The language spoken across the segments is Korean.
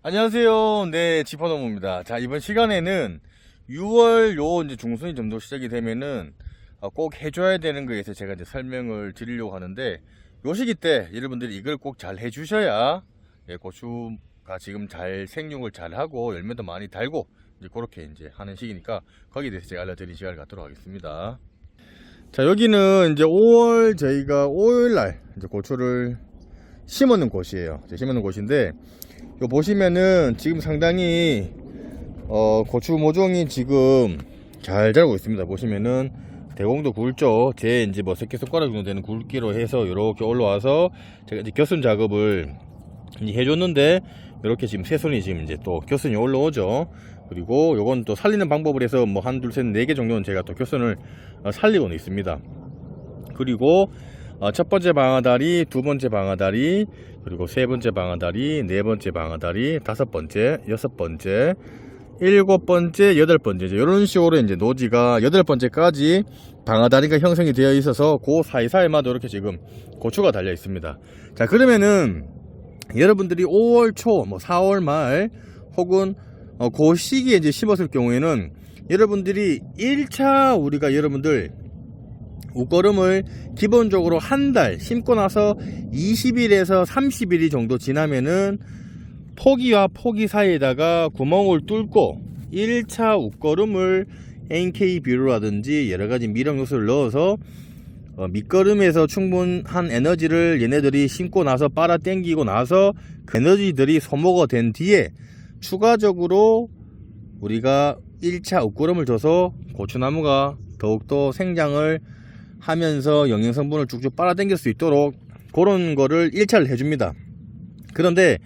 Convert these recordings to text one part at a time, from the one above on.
안녕하세요. 네, 지퍼노무입니다. 자, 이번 시간에는 6월 요 이제 중순이 정도 시작이 되면은 꼭 해줘야 되는 거에 대해서 제가 이제 설명을 드리려고 하는데, 요 시기 때 여러분들이 이걸 꼭 잘 해주셔야 고추가 지금 잘 생육을 잘 하고 열매도 많이 달고 이제 그렇게 이제 하는 시기니까 거기에 대해서 제가 알려드릴 시간을 갖도록 하겠습니다. 자, 여기는 이제 5월 저희가 5일날 이제 고추를 심어놓은 곳이에요. 심어놓은 곳인데, 요 보시면은 지금 상당히 고추 모종이 지금 잘 자라고 있습니다. 보시면은 대공도 굵죠. 제 이제 뭐 새끼손가락 정도 되는 굵기로 해서 이렇게 올라와서 제가 이제 겨순 작업을 이제 해줬는데, 이렇게 지금 새순이 지금 이제 또 겨순이 올라오죠. 그리고 요건 또 살리는 방법을 해서 뭐 한, 둘, 셋, 네 개 정도는 제가 또 겨순을 살리고는 있습니다. 그리고 첫 번째 방아다리, 두 번째 방아다리, 그리고 세 번째 방아다리, 네 번째 방아다리, 다섯 번째, 여섯 번째, 일곱 번째, 여덟 번째, 이런 식으로 이제 노지가 여덟 번째까지 방아다리가 형성이 되어 있어서 그 사이사이마다 이렇게 지금 고추가 달려 있습니다. 자, 그러면은 여러분들이 5월 초, 뭐 4월 말 혹은 그 시기에 이제 심었을 경우에는 여러분들이 1차 우리가 여러분들 웃거름을 기본적으로 한 달 심고 나서 20일에서 30일이 정도 지나면은 포기와 포기 사이에다가 구멍을 뚫고 1차 웃거름을 NK 비료라든지 여러가지 미령 요소를 넣어서 밑거름에서 충분한 에너지를 얘네들이 심고 나서 빨아 당기고 나서 그 에너지들이 소모가 된 뒤에 추가적으로 우리가 1차 웃거름을 줘서 고추나무가 더욱더 생장을 하면서 영양성분을 쭉쭉 빨아당길 수 있도록 그런 거를 1차를 해줍니다. 그런데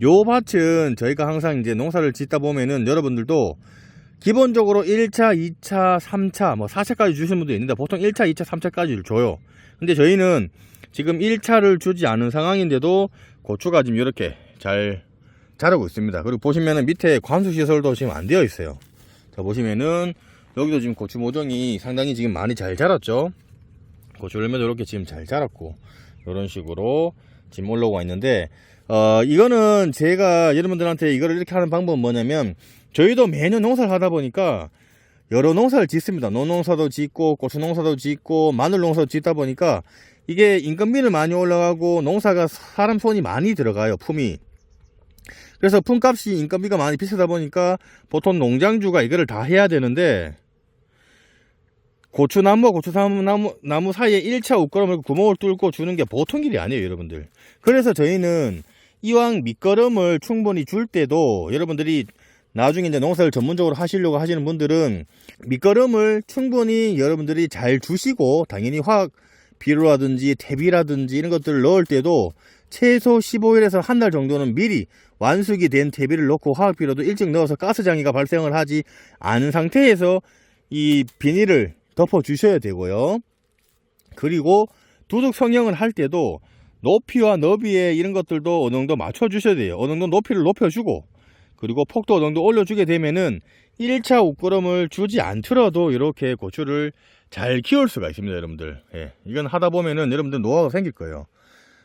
요 밭은 저희가 항상 이제 농사를 짓다 보면은 여러분들도 기본적으로 1차, 2차, 3차, 뭐 4차까지 주시는 분도 있는데 보통 1차, 2차, 3차까지를 줘요. 근데 저희는 지금 1차를 주지 않은 상황인데도 고추가 지금 이렇게 잘 자라고 있습니다. 그리고 보시면은 밑에 관수시설도 지금 안 되어 있어요. 자, 보시면은 여기도 지금 고추 모종이 상당히 지금 많이 잘 자랐죠. 고추 열매도 이렇게 지금 잘 자랐고 이런 식으로 지금 올라오고 있는데, 이거는 제가 여러분들한테 이거를 이렇게 하는 방법은 뭐냐면, 저희도 매년 농사를 하다 보니까 여러 농사를 짓습니다. 노농사도 짓고 고추 농사도 짓고 마늘 농사도 짓다 보니까 이게 인건비는 많이 올라가고 농사가 사람 손이 많이 들어가요, 품이. 그래서 품값이 인건비가 많이 비싸다 보니까 보통 농장주가 이거를 다 해야 되는데, 고추나무와 고추나무 사이에 1차 웃거름을 구멍을 뚫고 주는 게 보통 일이 아니에요, 여러분들. 그래서 저희는 이왕 밑거름을 충분히 줄 때도 여러분들이 나중에 이제 농사를 전문적으로 하시려고 하시는 분들은 밑거름을 충분히 여러분들이 잘 주시고, 당연히 화학 비료라든지 퇴비라든지 이런 것들을 넣을 때도 최소 15일에서 한 달 정도는 미리 완숙이 된 퇴비를 넣고 화학 비료도 일찍 넣어서 가스장애가 발생을 하지 않은 상태에서 이 비닐을 덮어 주셔야 되고요. 그리고 두둑 성형을 할 때도 높이와 너비에 이런 것들도 어느 정도 맞춰 주셔야 돼요. 어느 정도 높이를 높여 주고, 그리고 폭도 어느 정도 올려 주게 되면은 1차 웃거름을 주지 않더라도 이렇게 고추를 잘 키울 수가 있습니다, 여러분들. 이건 하다 보면은 여러분들 노하우가 생길 거예요.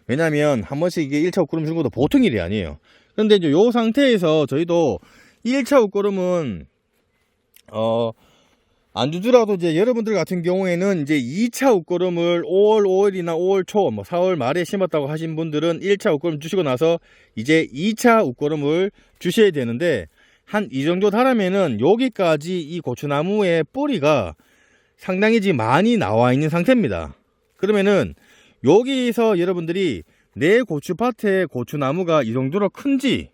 왜냐면 한 번씩 이게 1차 웃거름 주는 것도 보통 일이 아니에요. 그런데 이제 요 상태에서 저희도 1차 웃거름은 안 주더라도 이제 여러분들 같은 경우에는 이제 2차 웃거름을 5월 5일이나 5월 초, 뭐 4월 말에 심었다고 하신 분들은 1차 웃거름 주시고 나서 이제 2차 웃거름을 주셔야 되는데, 한 이 정도 달하면은 여기까지 이 고추나무의 뿌리가 상당히 지금 많이 나와 있는 상태입니다. 그러면은 여기서 여러분들이 내 고추밭에 고추나무가 이 정도로 큰지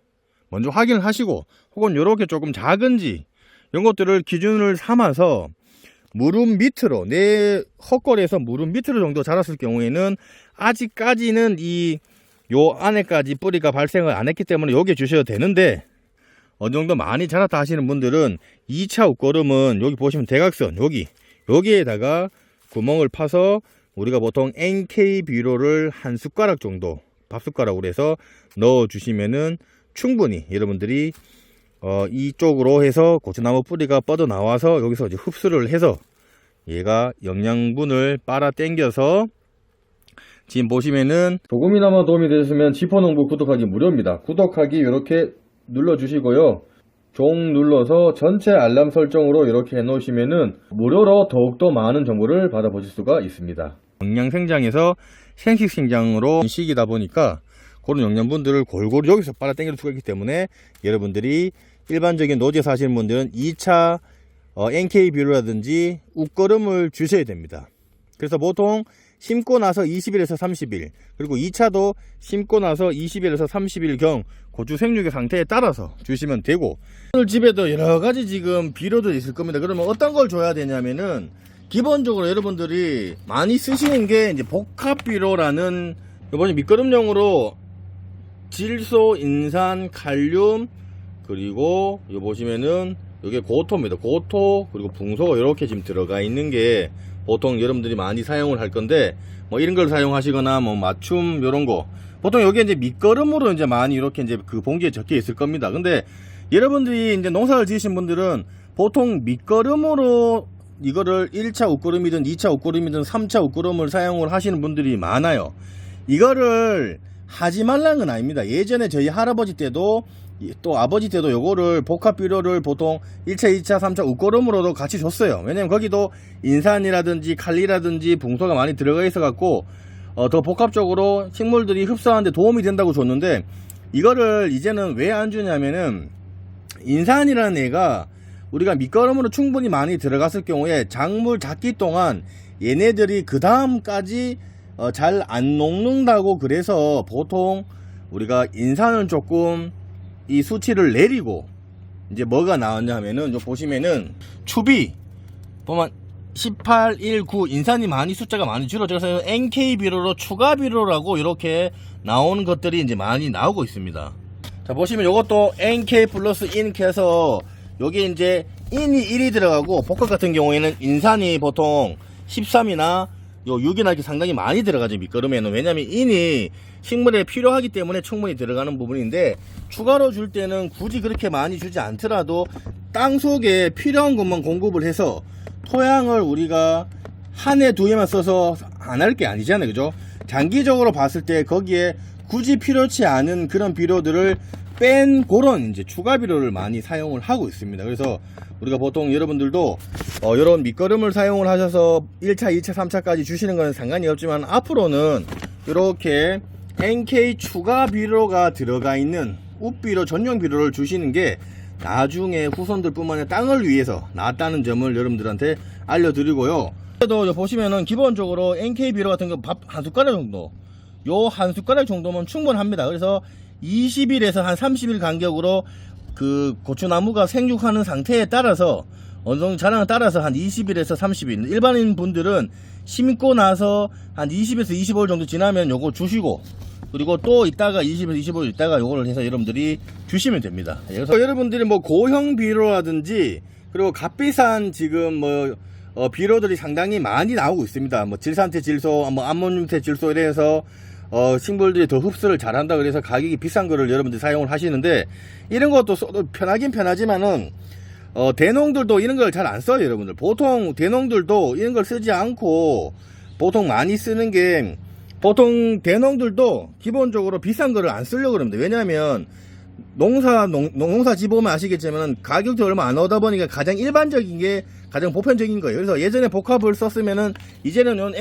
먼저 확인을 하시고, 혹은 이렇게 조금 작은지 이런 것들을 기준을 삼아서 무릎 밑으로, 내 헛걸에서 무릎 밑으로 정도 자랐을 경우에는 아직까지는 요 안에까지 뿌리가 발생을 안 했기 때문에 여기에 주셔도 되는데, 어느 정도 많이 자랐다 하시는 분들은 2차 웃거름은 여기 보시면 대각선 여기에다가 구멍을 파서 우리가 보통 NK 비료를 한 숟가락 정도, 밥숟가락으로 해서 넣어 주시면은 충분히 여러분들이 이쪽으로 해서 고추나무 뿌리가 뻗어 나와서 여기서 이제 흡수를 해서 얘가 영양분을 빨아 당겨서 지금 보시면은 조금이나마 도움이 되셨으면 지퍼농부 구독하기 무료입니다. 구독하기 이렇게 눌러주시고요. 종 눌러서 전체 알람 설정으로 이렇게 해놓으시면은 무료로 더욱더 많은 정보를 받아보실 수가 있습니다. 영양생장에서 생식생장으로 시기다 보니까 그런 영양분들을 골고루 여기서 빨아당길 수가 있기 때문에 여러분들이 일반적인 노지에 사시는 분들은 2차 NK비료라든지 웃거름을 주셔야 됩니다. 그래서 보통 심고 나서 20일에서 30일, 그리고 2차도 심고 나서 20일에서 30일경 고추 생육의 상태에 따라서 주시면 되고, 오늘 집에도 여러가지 지금 비료들이 있을 겁니다. 그러면 어떤 걸 줘야 되냐면은 기본적으로 여러분들이 많이 쓰시는 게 이제 복합비료라는, 이번에 밑거름용으로 질소, 인산, 칼륨, 그리고 여기 보시면은 이게 고토입니다. 고토, 그리고 붕소가 이렇게 지금 들어가 있는 게 보통 여러분들이 많이 사용을 할 건데, 뭐 이런 걸 사용하시거나 뭐 맞춤 이런 거, 보통 여기 이제 밑거름으로 이제 많이 이렇게 이제 그 봉지에 적혀 있을 겁니다. 근데 여러분들이 이제 농사를 지으신 분들은 보통 밑거름으로 이거를 1차 웃거름이든 2차 웃거름이든 3차 웃거름을 사용을 하시는 분들이 많아요. 이거를 하지 말라는 건 아닙니다. 예전에 저희 할아버지 때도 또 아버지 때도 요거를 복합비료를 보통 1차, 2차, 3차 웃거름으로도 같이 줬어요. 왜냐면 거기도 인산이라든지 칼리라든지 붕소가 많이 들어가 있어 갖고 더 복합적으로 식물들이 흡수하는데 도움이 된다고 줬는데, 이거를 이제는 왜 안 주냐면은 인산이라는 애가 우리가 밑거름으로 충분히 많이 들어갔을 경우에 작물 작기 동안 얘네들이 그 다음까지 잘 안 녹는다고, 그래서 보통 우리가 인산을 조금 이 수치를 내리고 이제 뭐가 나왔냐 하면은 요 보시면은 추비 보면 18, 1, 9 인산이 많이 숫자가 많이 줄어져서 NK 비료로 추가 비료라고 이렇게 나오는 것들이 이제 많이 나오고 있습니다. 자 보시면 요것도 NK 플러스 인크 해서 여기 이제 인이 1이 들어가고, 복합 같은 경우에는 인산이 보통 13이나 요 6이나 이렇게 상당히 많이 들어가죠, 밑거름에는. 왜냐면 인이 식물에 필요하기 때문에 충분히 들어가는 부분인데, 추가로 줄 때는 굳이 그렇게 많이 주지 않더라도 땅 속에 필요한 것만 공급을 해서, 토양을 우리가 한 해 두 해만 써서 안 할 게 아니잖아요, 그죠? 장기적으로 봤을 때 거기에 굳이 필요치 않은 그런 비료들을 뺀 그런 이제 추가 비료를 많이 사용을 하고 있습니다. 그래서 우리가 보통 여러분들도 이런 밑거름을 사용을 하셔서 1차, 2차, 3차까지 주시는 건 상관이 없지만, 앞으로는 이렇게 NK 추가 비료가 들어가 있는 웃비료 전용 비료를 주시는 게 나중에 후손들 뿐만 아니라 땅을 위해서 낫다는 점을 여러분들한테 알려드리고요. 그래도 보시면은 기본적으로 NK 비료 같은 거 밥 한 숟가락 정도, 요 한 숟가락 정도면 충분합니다. 그래서 20일에서 한 30일 간격으로 그 고추나무가 생육하는 상태에 따라서, 어느 정도 자량에 따라서 한 20일에서 30일, 일반인 분들은 심고 나서 한 20에서 25일 정도 지나면 요거 주시고, 그리고 또 이따가 20에서 25일 있다가 요거를 해서 여러분들이 주시면 됩니다. 그래서 여러분들이 뭐 고형 비료라든지, 그리고 값비싼 지금 뭐 비료들이 상당히 많이 나오고 있습니다. 뭐 질산태 질소, 뭐 암모늄태 질소 이래서 식물들이 더 흡수를 잘한다 그래서 가격이 비싼 거를 여러분들이 사용을 하시는데, 이런 것도 편하긴 편하지만은 대농들도 이런 걸 잘 안 써요, 여러분들. 보통 대농들도 이런 걸 쓰지 않고 보통 많이 쓰는 게, 보통 대농들도 기본적으로 비싼 거를 안 쓰려고 합니다. 왜냐하면 농사 지보면 아시겠지만 가격도 얼마 안 나오다 보니까 가장 일반적인 게 가장 보편적인 거예요. 그래서 예전에 복합을 썼으면은 이제는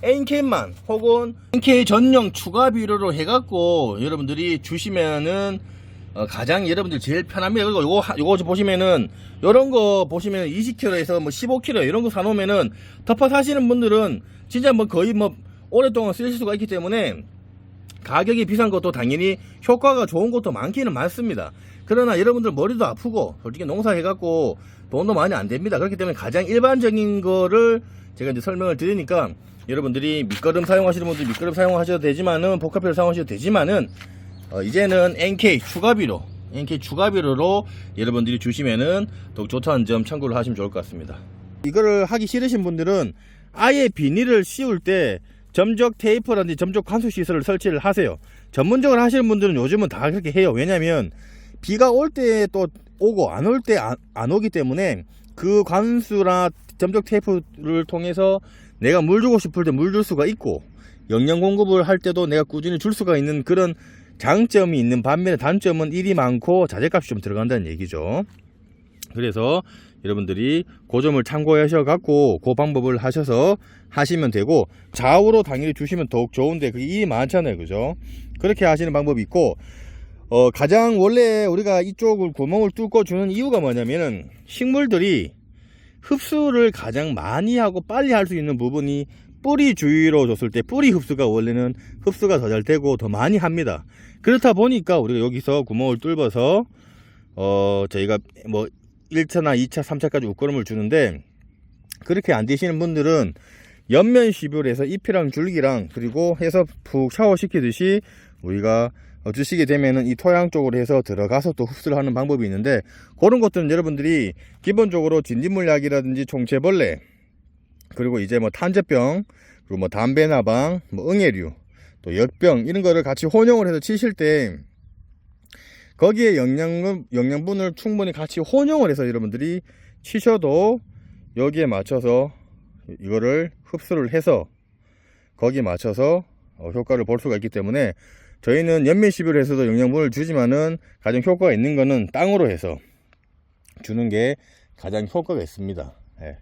NK만 혹은 NK 전용 추가 비료로 해갖고 여러분들이 주시면은 가장 여러분들 제일 편합니다. 그리고 요거 보시면은 요런 거 보시면 20kg에서 뭐 15kg 이런 거 사놓으면은 덮어 사시는 분들은 진짜 뭐 거의 뭐 오랫동안 쓰실 수가 있기 때문에, 가격이 비싼 것도 당연히 효과가 좋은 것도 많기는 많습니다. 그러나 여러분들 머리도 아프고 솔직히 농사 해갖고 돈도 많이 안 됩니다. 그렇기 때문에 가장 일반적인 거를 제가 이제 설명을 드리니까, 여러분들이 밑거름 사용하시는 분들 밑거름 사용하셔도 되지만은, 복합비료 사용하셔도 되지만은, 이제는 NK 추가비료로 여러분들이 주시면은 더욱 좋다는 점 참고를 하시면 좋을 것 같습니다. 이거를 하기 싫으신 분들은 아예 비닐을 씌울 때 점적 테이프라든지 점적 관수 시설을 설치를 하세요. 전문적으로 하시는 분들은 요즘은 다 그렇게 해요. 왜냐면 비가 올 때 또 오고 안 올 때 안 오기 때문에 그 관수나 점적 테이프를 통해서 내가 물 주고 싶을 때 물 줄 수가 있고, 영양 공급을 할 때도 내가 꾸준히 줄 수가 있는 그런 장점이 있는 반면에 단점은 일이 많고 자재값이 좀 들어간다는 얘기죠. 그래서 여러분들이 그 점을 참고하셔 갖고 그 방법을 하셔서 하시면 되고, 좌우로 당연히 주시면 더욱 좋은데 그게 일이 많잖아요, 그죠? 그렇게 하시는 방법이 있고, 가장 원래 우리가 이쪽을 구멍을 뚫고 주는 이유가 뭐냐면은 식물들이 흡수를 가장 많이 하고 빨리 할 수 있는 부분이 뿌리 주위로 줬을 때 뿌리 흡수가 원래는 흡수가 더 잘 되고 더 많이 합니다. 그렇다 보니까 우리가 여기서 구멍을 뚫어서 저희가 뭐 1차나 2차, 3차까지 웃거름을 주는데, 그렇게 안 되시는 분들은 옆면 시뷰에서 잎이랑 줄기랑 그리고 해서 푹 샤워시키듯이 우리가 주시게 되면은 이 토양 쪽으로 해서 들어가서 또 흡수를 하는 방법이 있는데, 그런 것들은 여러분들이 기본적으로 진딧물약이라든지 총체벌레, 그리고 이제 뭐 탄저병, 그리고 뭐 담배나방, 뭐 응애류, 또 역병, 이런 거를 같이 혼용을 해서 치실 때 거기에 영양분을 충분히 같이 혼용을 해서 여러분들이 치셔도 여기에 맞춰서 이거를 흡수를 해서 거기에 맞춰서 효과를 볼 수가 있기 때문에, 저희는 연면 시비를 해서도 영양분을 주지만은 가장 효과가 있는 거는 땅으로 해서 주는 게 가장 효과가 있습니다. 예.